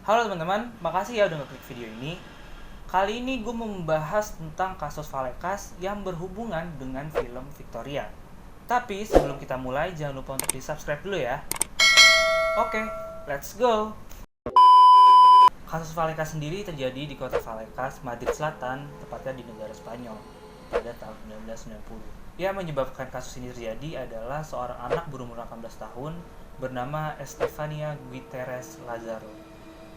Halo teman-teman, makasih ya udah ngeklik video ini. Kali ini gue mau membahas tentang kasus Valekas yang berhubungan dengan film Victoria. Tapi sebelum kita mulai, jangan lupa untuk di-subscribe dulu ya. Oke, let's go! Kasus Valekas sendiri terjadi di kota Valekas, Madrid Selatan, tepatnya di negara Spanyol, pada tahun 1990. Yang menyebabkan kasus ini terjadi adalah seorang anak berumur 18 tahun bernama Estefania Gutierrez Lazaro.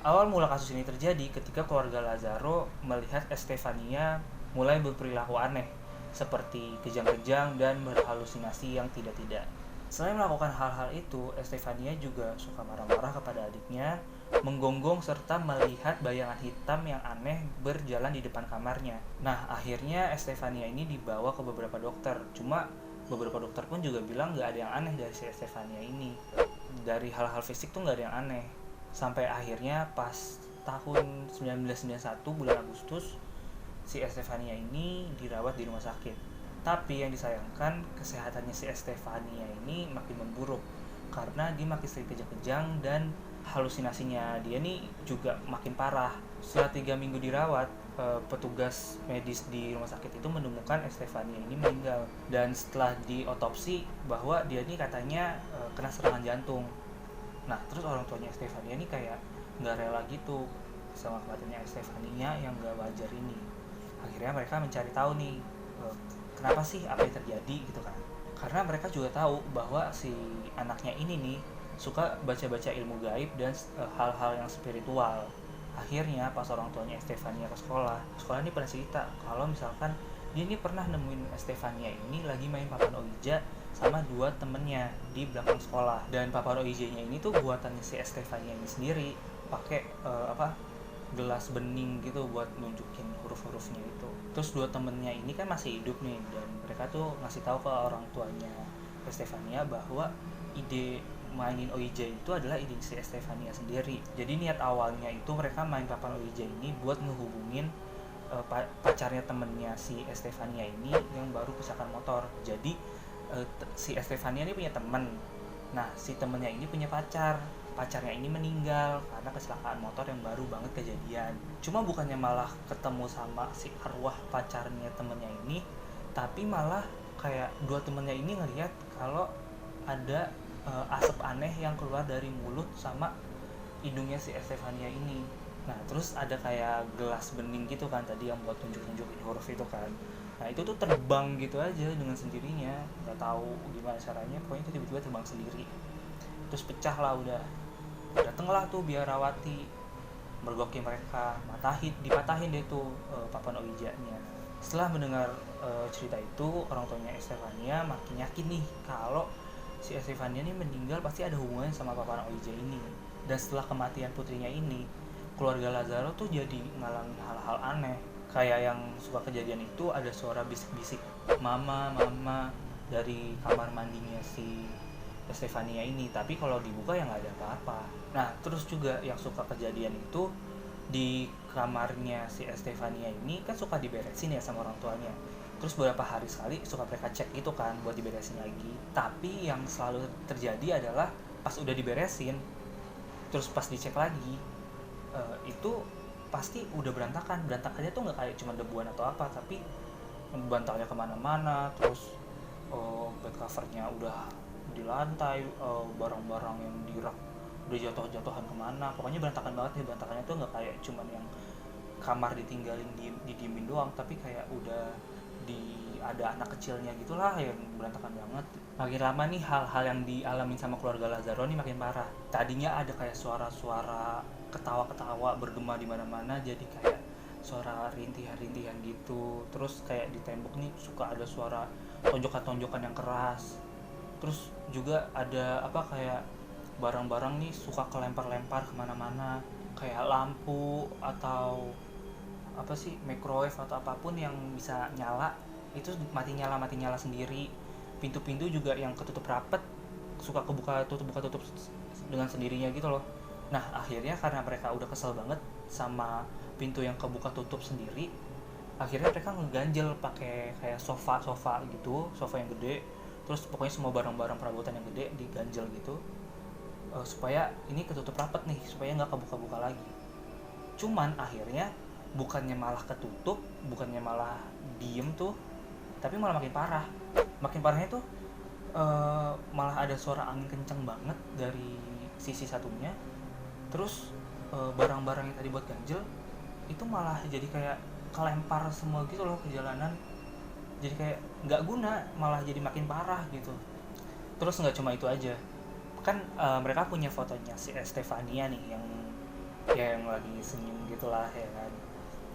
Awal mula kasus ini terjadi ketika keluarga Lazaro melihat Estefania mulai berperilaku aneh, seperti kejang-kejang dan berhalusinasi yang tidak-tidak. Selain melakukan hal-hal itu, Estefania juga suka marah-marah kepada adiknya, menggonggong serta melihat bayangan hitam yang aneh berjalan di depan kamarnya. Nah, akhirnya Estefania ini dibawa ke beberapa dokter. Cuma beberapa dokter pun juga bilang nggak ada yang aneh dari si Estefania ini. Dari hal-hal fisik tuh nggak ada yang aneh. Sampai akhirnya pas tahun 1991 bulan Agustus, si Estefania ini dirawat di rumah sakit. Tapi yang disayangkan, kesehatannya si Estefania ini makin memburuk karena dia makin sering kejang-kejang dan halusinasinya dia nih juga makin parah. Setelah 3 minggu dirawat, petugas medis di rumah sakit itu menemukan Estefania ini meninggal. Dan setelah diotopsi bahwa dia ini katanya kena serangan jantung. Nah, terus orang tuanya Estefania ini kayak nggak rela gitu sama kematiannya Estefania yang nggak wajar ini. Akhirnya mereka mencari tahu nih, kenapa sih, apa yang terjadi gitu kan. Karena mereka juga tahu bahwa si anaknya ini nih suka baca-baca ilmu gaib dan hal-hal yang spiritual. Akhirnya pas orang tuanya Estefania ke sekolah ini pernah cerita kalau misalkan dia ini pernah nemuin Estefania ini lagi main papan Ouija sama dua temennya di belakang sekolah. Dan papan Ouija-nya ini tuh buatannya si Estefania ini sendiri, pakai gelas bening gitu buat nunjukin huruf-hurufnya itu. Terus dua temennya ini kan masih hidup nih, dan mereka tuh ngasih tahu ke orang tuanya Estefania bahwa ide mainin Ouija itu adalah ide si Estefania sendiri. Jadi niat awalnya itu mereka main papan Ouija ini buat ngehubungin pacarnya temennya si Estefania ini yang baru kecelakaan motor. Jadi si Estefania ini punya temen. Nah, si temennya ini punya pacarnya ini meninggal karena kecelakaan motor yang baru banget kejadian. Cuma bukannya malah ketemu sama si arwah pacarnya temennya ini, tapi malah kayak dua temennya ini ngelihat kalau ada asap aneh yang keluar dari mulut sama hidungnya si Estefania ini. Nah, terus ada kayak gelas bening gitu kan tadi yang buat tunjuk-tunjukin huruf itu kan. Nah, itu tuh terbang gitu aja dengan sendirinya, nggak tahu gimana caranya, pokoknya itu tiba-tiba terbang sendiri. Terus pecah lah udah. Datenglah tuh biarawati, mergoki mereka, dipatahin deh tuh papan Ouija-nya. Setelah mendengar cerita itu, orang tuanya Estefania makin yakin nih kalau si Estefania ini meninggal pasti ada hubungannya sama papan Ouija ini. Dan setelah kematian putrinya ini, keluarga Lazaro tuh jadi ngalamin hal-hal aneh. Kayak yang suka kejadian itu ada suara bisik-bisik mama mama dari kamar mandinya si Estefania ini, tapi kalau dibuka ya nggak ada apa-apa. Nah, terus juga yang suka kejadian itu di kamarnya si Estefania ini kan suka diberesin ya sama orang tuanya. Terus beberapa hari sekali suka mereka cek itu kan buat diberesin lagi. Tapi yang selalu terjadi adalah pas udah diberesin, terus pas dicek lagi, itu pasti udah berantakan. Berantakannya tuh nggak kayak cuma debuan atau apa, tapi bantalnya kemana-mana, terus bed covernya udah di lantai, barang-barang yang di rak udah jatuh-jatuhan kemana, pokoknya berantakan banget nih. Berantakannya tuh nggak kayak cuman yang kamar ditinggalin didiemin doang, tapi kayak udah ada anak kecilnya gitulah yang berantakan banget. Makin lama nih hal-hal yang dialamin sama keluarga Lazaro nih makin parah. Tadinya ada kayak suara-suara ketawa-ketawa bergema di mana-mana, jadi kayak suara rintihan-rintihan gitu. Terus kayak di tembok nih suka ada suara tonjokan-tonjokan yang keras. Terus juga ada kayak barang-barang nih suka kelempar-lempar kemana-mana, kayak lampu atau microwave atau apapun yang bisa nyala itu mati nyala sendiri. Pintu-pintu juga yang ketutup rapet suka kebuka tutup dengan sendirinya gitu loh. Nah, akhirnya karena mereka udah kesel banget sama pintu yang kebuka tutup sendiri, akhirnya mereka ngeganjel pakai kayak sofa gitu, sofa yang gede. Terus pokoknya semua barang-barang perabotan yang gede diganjel gitu. supaya ini ketutup rapat nih, supaya nggak kebuka-buka lagi. Cuman akhirnya bukannya malah ketutup, bukannya malah diem tuh, tapi malah makin parah. Makin parahnya tuh malah ada suara angin kenceng banget dari sisi satunya. Terus barang-barang yang tadi buat ganjel itu malah jadi kayak kelempar semua gitu loh ke jalanan. Jadi kayak nggak guna, malah jadi makin parah gitu. Terus nggak cuma itu aja, kan mereka punya fotonya si Estefania nih yang lagi senyum gitulah ya kan.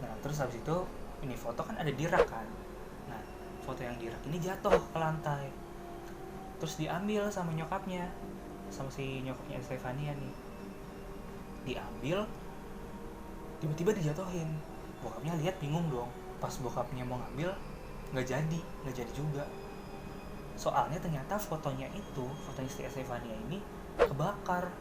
Nah terus habis itu ini foto kan ada di rak kan. Nah foto yang di rak ini jatuh ke lantai, terus diambil sama nyokapnya, sama si nyokapnya Estefania nih. Diambil, tiba-tiba dijatuhin. Bokapnya lihat bingung dong. Pas bokapnya mau ngambil, nggak jadi juga. Soalnya ternyata fotonya si Estefania ini kebakar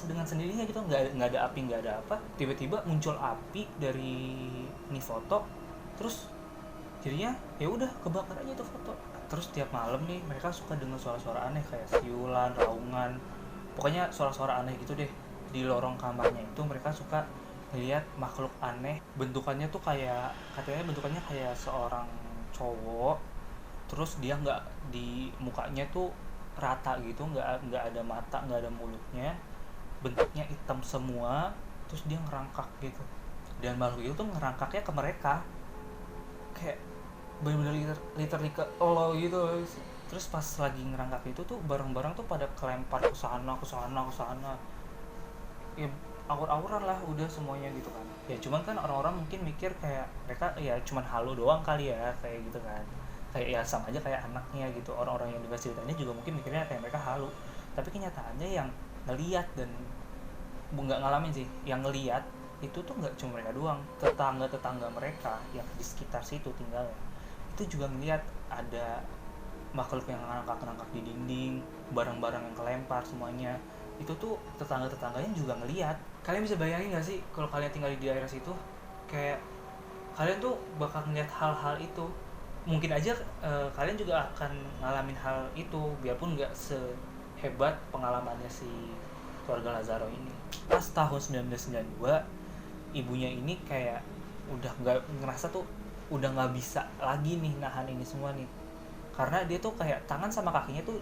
dengan sendirinya gitu, nggak ada api, nggak ada apa. Tiba-tiba muncul api dari ini foto, terus jadinya ya udah kebakar aja tuh foto. Terus tiap malam nih mereka suka dengar suara-suara aneh kayak siulan, raungan, pokoknya suara-suara aneh gitu deh. Di lorong kamarnya itu mereka suka lihat makhluk aneh, bentukannya tuh katanya bentukannya kayak seorang cowok, terus dia nggak, di mukanya tuh rata gitu, nggak ada mata, nggak ada mulutnya, bentuknya hitam semua, terus dia ngerangkak gitu. Dan makhluk itu tuh ngerangkaknya ke mereka, kayak bener-bener literally ke lo gitu. Terus pas lagi ngerangkak itu tuh barang-barang tuh pada kelempar ke sana ya, awur-awuran lah udah semuanya gitu kan. Ya cuman kan orang-orang mungkin mikir kayak mereka ya cuman halu doang kali ya, kayak gitu kan, kayak ya sama aja kayak anaknya gitu. Orang-orang yang dengar ceritanya juga mungkin mikirnya kayak mereka halu, tapi kenyataannya yang ngelihat, dan nggak ngalamin sih, yang ngelihat itu tuh nggak cuma mereka doang, tetangga mereka yang di sekitar situ tinggalnya itu juga ngelihat ada makhluk yang ngangkat di dinding, barang-barang yang kelempar semuanya. Itu tuh tetangga-tetangganya juga ngelihat. Kalian bisa bayangin gak sih kalau kalian tinggal di daerah situ, kayak kalian tuh bakal ngeliat hal-hal itu. Mungkin aja kalian juga akan ngalamin hal itu, biarpun nggak sehebat pengalamannya si keluarga Lazaro ini. Pas tahun 1992, ibunya ini kayak udah nggak ngerasa tuh, udah nggak bisa lagi nih nahan ini semua nih, karena dia tuh kayak tangan sama kakinya tuh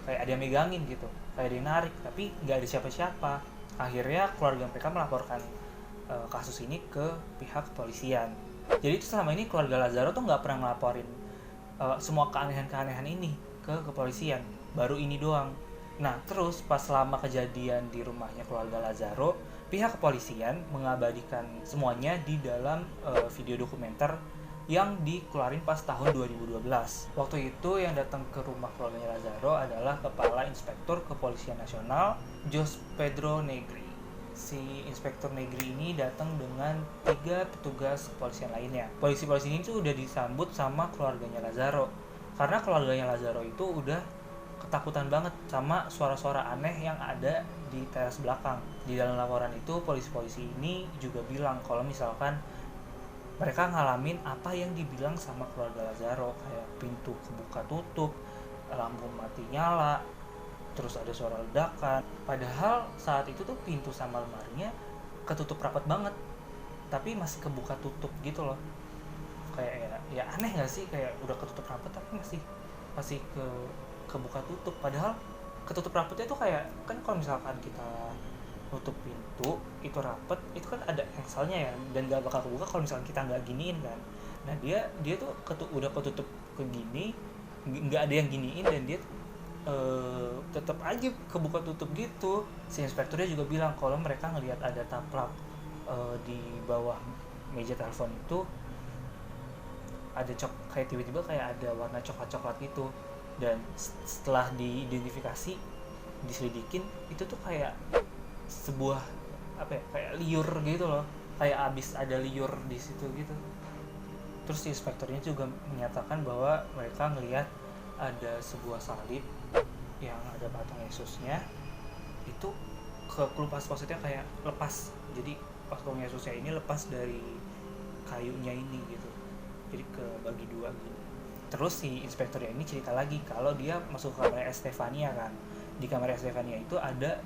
kayak ada yang megangin gitu, kayak dia narik, tapi nggak ada siapa-siapa. Akhirnya keluarga mereka melaporkan kasus ini ke pihak kepolisian. Jadi itu selama ini keluarga Lazaro tuh nggak pernah ngelaporin semua keanehan-keanehan ini ke kepolisian, baru ini doang. Nah terus pas selama kejadian di rumahnya keluarga Lazaro, pihak kepolisian mengabadikan semuanya di dalam video dokumenter yang dikeluarin pas tahun 2012. Waktu itu yang datang ke rumah keluarganya Lazaro adalah Kepala Inspektur Kepolisian Nasional, Jos Pedro Negri. Si Inspektur Negri ini datang dengan 3 petugas kepolisian lainnya. Polisi-polisi ini tuh udah disambut sama keluarganya Lazaro, karena keluarganya Lazaro itu udah ketakutan banget sama suara-suara aneh yang ada di teras belakang. Di dalam laporan itu polisi-polisi ini juga bilang kalau misalkan mereka ngalamin apa yang dibilang sama keluarga Lazaro, kayak pintu kebuka tutup, lampu mati nyala, terus ada suara ledakan. Padahal saat itu tuh pintu sama lemarinya ketutup rapat banget, tapi masih kebuka tutup gitu loh. Kayak ya aneh gak sih, kayak udah ketutup rapat tapi masih kebuka tutup. Padahal ketutup rapatnya tuh kayak kan kalau misalkan kita nutup pintu itu rapet, itu kan ada engselnya ya, dan gak bakal kebuka kalau misalkan kita nggak giniin kan. Nah dia tuh udah ketutup ke gini, nggak ada yang giniin, dan dia tetap aja kebuka tutup gitu. Si inspekturnya juga bilang kalau mereka ngelihat ada taplak di bawah meja telepon itu, ada kayak tiba-tiba kayak ada warna coklat-coklat gitu. Dan setelah diidentifikasi, diselidikin, itu tuh kayak sebuah apa ya, kayak liur gitu loh, kayak abis ada liur di situ gitu. Terus si inspekturnya juga menyatakan bahwa mereka ngelihat ada sebuah salib yang ada patung Yesusnya, itu kelupas maksudnya kayak lepas, jadi patung Yesusnya ini lepas dari kayunya ini gitu, jadi kebagi dua gitu. Terus si inspekturnya ini cerita lagi kalau dia masuk ke kamarnya Estefania kan, di kamar Estefania itu ada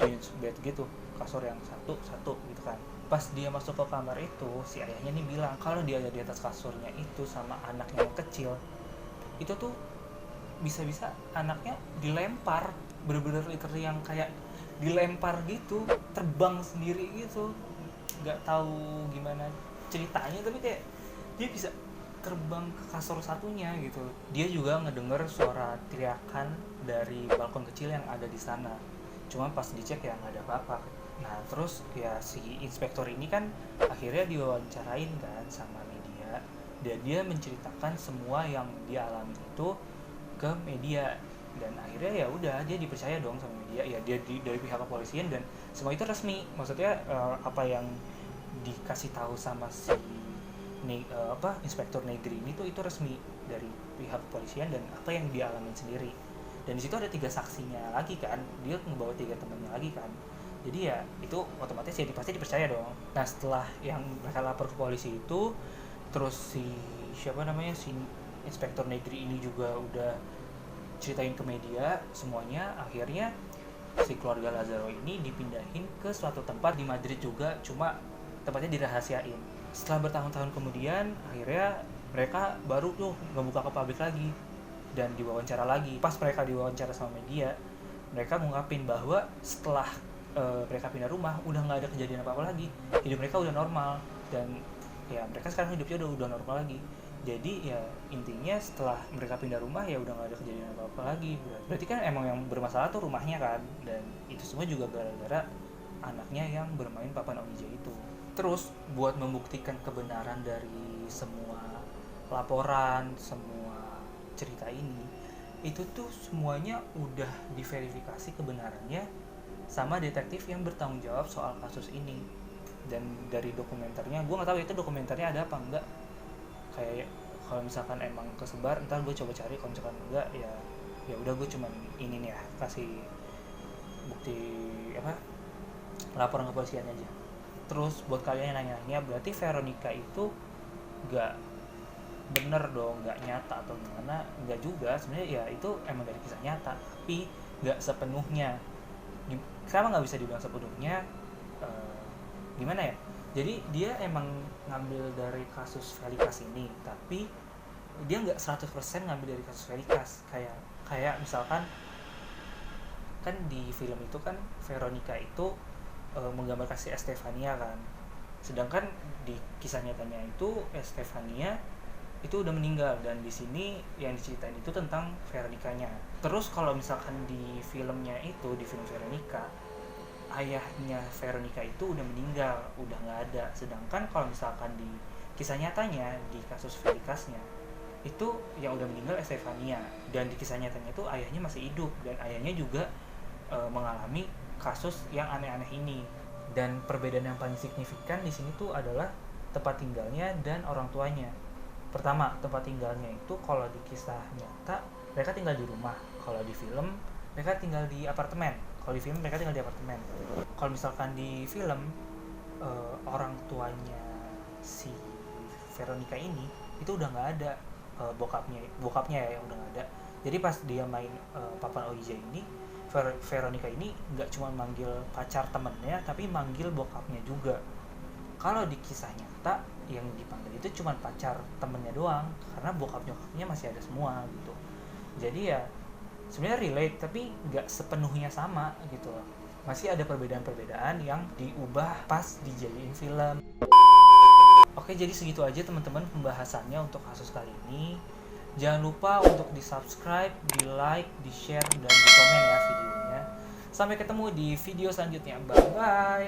twins bed gitu, kasur yang satu gitu kan. Pas dia masuk ke kamar itu, si ayahnya nih bilang kalau dia ada di atas kasurnya itu sama anaknya yang kecil, itu tuh bisa-bisa anaknya dilempar, bener-bener literally yang kayak dilempar gitu, terbang sendiri gitu. Nggak tahu gimana ceritanya, tapi kayak dia bisa terbang ke kasur satunya gitu. Dia juga ngedenger suara teriakan dari balkon kecil yang ada di sana, cuma pas dicek ya nggak ada apa-apa. Nah terus ya si inspektor ini kan akhirnya diwawancarain kan sama media, dan dia menceritakan semua yang dia alami itu ke media, dan akhirnya ya udah dia dipercaya dong sama media. Ya dia dari pihak kepolisian, dan semua itu resmi, maksudnya apa yang dikasih tahu sama si inspektur negeri ini tuh itu resmi dari pihak kepolisian dan apa yang dia alami sendiri. Dan di situ ada 3 saksinya lagi kan, dia ngebawa 3 temannya lagi kan, jadi ya itu otomatis ya pasti dipercaya dong. Nah setelah yang mereka lapor ke polisi itu, terus si inspektur negeri ini juga udah ceritain ke media semuanya, akhirnya si keluarga Lazaro ini dipindahin ke suatu tempat di Madrid juga, cuma tempatnya dirahasiain. Setelah bertahun-tahun kemudian, akhirnya mereka baru tuh ngebuka ke publik lagi dan diwawancara lagi. Pas mereka diwawancara sama media, mereka ngungkapin bahwa setelah mereka pindah rumah udah nggak ada kejadian apa-apa lagi, hidup mereka udah normal, dan ya mereka sekarang hidupnya udah normal lagi. Jadi ya intinya setelah mereka pindah rumah ya udah nggak ada kejadian apa-apa lagi. Berarti kan emang yang bermasalah tuh rumahnya kan, dan itu semua juga gara-gara anaknya yang bermain papan Ouija itu. Terus buat membuktikan kebenaran dari semua laporan, semua cerita ini, itu tuh semuanya udah diverifikasi kebenarannya sama detektif yang bertanggung jawab soal kasus ini. Dan dari dokumenternya, gue nggak tahu itu dokumenternya ada apa enggak. Kayak kalau misalkan emang kesebar, ntar gue coba cari. Kalau misalkan enggak ya udah gue cuman ini nih ya, kasih bukti laporan kepolisian aja. Terus buat kalian yang nanya-nanya, berarti Veronica itu nggak bener dong, nggak nyata atau gimana? Nggak juga sebenarnya, ya itu emang dari kisah nyata, tapi nggak sepenuhnya. Kenapa nggak bisa dibilang sepenuhnya? Gimana ya? Jadi dia emang ngambil dari kasus Velikas ini, tapi dia nggak 100% ngambil dari kasus Velikas. Kayak misalkan kan di film itu kan Veronica itu menggambarkan si Estefania kan, sedangkan di kisah nyatanya itu Estefania itu udah meninggal, dan di sini yang diceritain itu tentang Veronicanya. Terus kalau misalkan di filmnya itu, di film Veronica, ayahnya Veronica itu udah meninggal, udah nggak ada. Sedangkan kalau misalkan di kisah nyatanya, di kasus Velikasnya itu yang udah meninggal Estefania, dan di kisah nyatanya itu ayahnya masih hidup, dan ayahnya juga mengalami kasus yang aneh-aneh ini. Dan perbedaan yang paling signifikan di sini tuh adalah tempat tinggalnya dan orang tuanya. Pertama, tempat tinggalnya itu kalau di kisah nyata mereka tinggal di rumah, kalau di film mereka tinggal di apartemen. Kalau di film mereka tinggal di apartemen. Kalau misalkan di film orang tuanya si Veronica ini itu udah nggak ada, bokapnya ya udah nggak ada. Jadi pas dia main papan Ouija ini, Veronica ini nggak cuma manggil pacar temennya, tapi manggil bokapnya juga. Kalau di kisah nyata yang dipanggil itu cuma pacar temennya doang, karena bokap nyokapnya masih ada semua gitu. Jadi ya sebenarnya relate, tapi nggak sepenuhnya sama gitu loh. Masih ada perbedaan-perbedaan yang diubah pas dijadiin film. Oke, jadi segitu aja teman-teman pembahasannya untuk kasus kali ini. Jangan lupa untuk di subscribe, di like, di share, dan di komen ya videonya. Sampai ketemu di video selanjutnya. Bye bye.